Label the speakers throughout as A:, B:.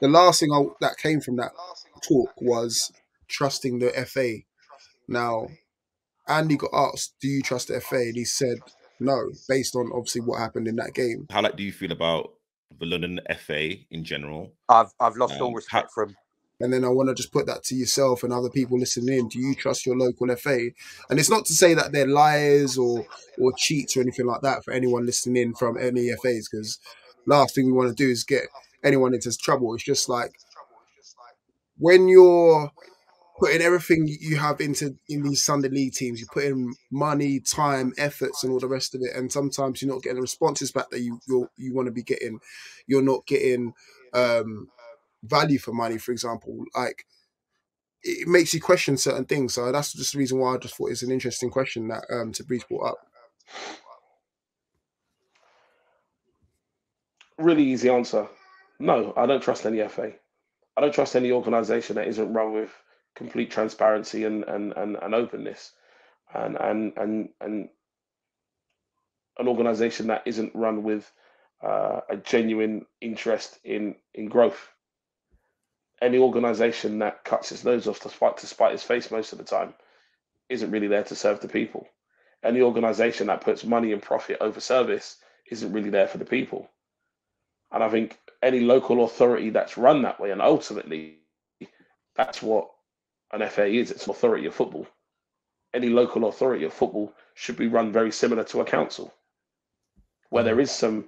A: the last thing that came from that talk was trusting the FA. Now, Andy got asked, "Do you trust the FA?" And he said no, based on obviously what happened in that game.
B: How do you feel about the London FA in general?
C: I've lost all
B: How,
C: respect for him.
A: And then I want to just put that to yourself and other people listening in. Do you trust your local FA? And it's not to say that they're liars or cheats or anything like that for anyone listening in from any FAs, because last thing we want to do is get anyone into trouble. It's just like when you're putting everything you have into in these Sunday league teams, you put in money, time, efforts, and all the rest of it, and sometimes you're not getting the responses back that you want to be getting. You're not getting value for money, for example. Like it makes you question certain things. So that's just the reason why I just thought it's an interesting question that Tabriz brought up.
D: Really easy answer. No, I don't trust any FA. I don't trust any organisation that isn't run with complete transparency and openness, and an organisation that isn't run with a genuine interest in growth. Any organisation that cuts its nose off to spite its face most of the time isn't really there to serve the people. Any organisation that puts money and profit over service isn't really there for the people. And I think any local authority that's run that way, and ultimately that's what an FA is, it's an authority of football. Any local authority of football should be run very similar to a council, where there is some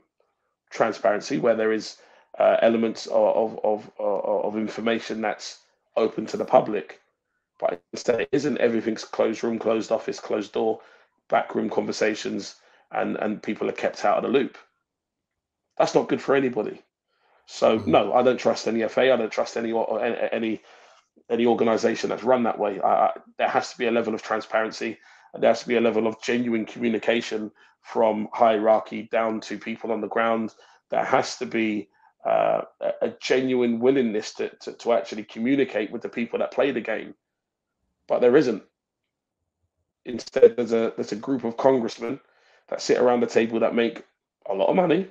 D: transparency, where there is elements of information that's open to the public, but instead it isn't. Everything's closed room, closed office, closed door, backroom conversations, and people are kept out of the loop. That's not good for anybody. So
A: Mm-hmm.
D: no, I don't trust any FA. I don't trust any organisation that's run that way. There has to be a level of transparency, and there has to be a level of genuine communication from hierarchy down to people on the ground. There has to be a genuine willingness to actually communicate with the people that play the game, but there isn't. Instead, there's a group of congressmen that sit around the table that make a lot of money,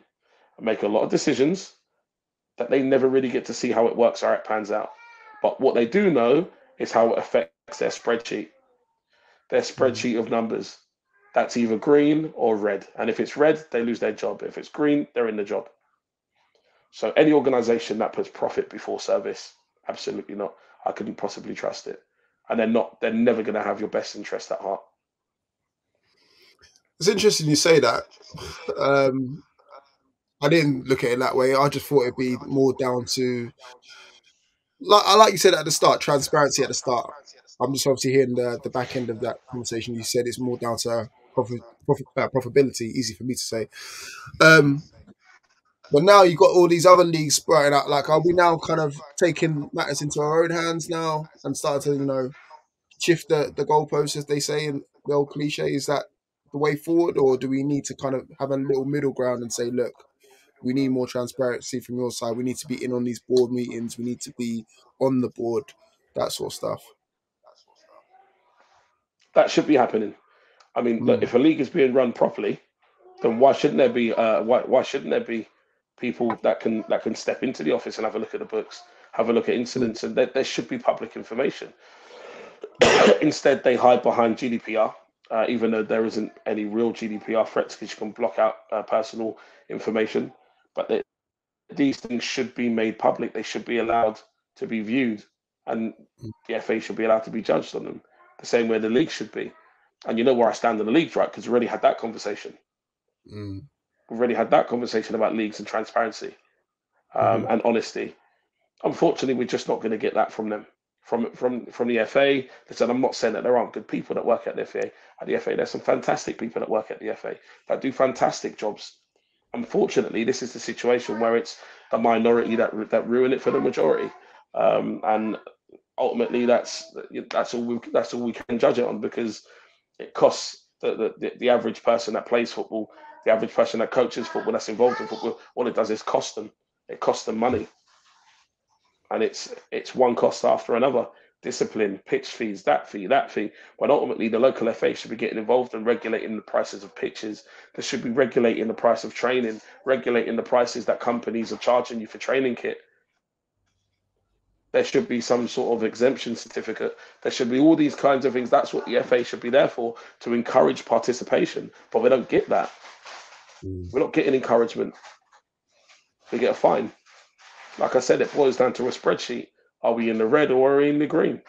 D: make a lot of decisions that they never really get to see how it works or how it pans out. But what they do know is how it affects their spreadsheet of numbers. That's either green or red. And if it's red, they lose their job. If it's green, they're in the job. So any organization that puts profit before service, absolutely not. I couldn't possibly trust it. And they're never going to have your best interest at heart.
A: It's interesting you say that. I didn't look at it that way. I just thought it'd be more down to, like you said at the start, transparency at the start. I'm just obviously hearing the back end of that conversation. You said it's more down to profitability. Easy for me to say. Um, but now you've got all these other leagues sprouting out. Like, are we now kind of taking matters into our own hands now and starting to, shift the goalposts, as they say in the old cliche? Is that the way forward, or do we need to kind of have a little middle ground and say, look, we need more transparency from your side. We need to be in on these board meetings. We need to be on the board, that sort of stuff.
D: That should be happening. I mean, look,
A: Mm.
D: if a league is being run properly, then why shouldn't there be people that can step into the office and have a look at the books, have a look at
A: Mm.
D: incidents, and there should be public information. Instead, they hide behind GDPR, even though there isn't any real GDPR threats because you can block out personal information. But these things should be made public. They should be allowed to be viewed, and the FA should be allowed to be judged on them the same way the league should be. And you know where I stand in the leagues, right? Because we already had that conversation.
A: Mm.
D: We've already had that conversation about leagues and transparency
A: Mm-hmm.
D: and honesty. Unfortunately, we're just not going to get that from them. From the FA. Listen, I'm not saying that there aren't good people that work at the FA. At the FA, there's some fantastic people that work at the FA that do fantastic jobs. Unfortunately, this is the situation where it's the minority that ruin it for the majority, and ultimately that's all we can judge it on because it costs the average person that plays football, the average person that coaches football, that's involved in football. All it does is cost them. It costs them money, and it's one cost after another. Discipline, pitch fees, that fee, that fee. When ultimately the local FA should be getting involved in regulating the prices of pitches. They should be regulating the price of training, regulating the prices that companies are charging you for training kit. There should be some sort of exemption certificate. There should be all these kinds of things. That's what the FA should be there for, to encourage participation. But we don't get that. We're not getting encouragement. We get a fine. Like I said, it boils down to a spreadsheet. Are we in the red or are we in the green?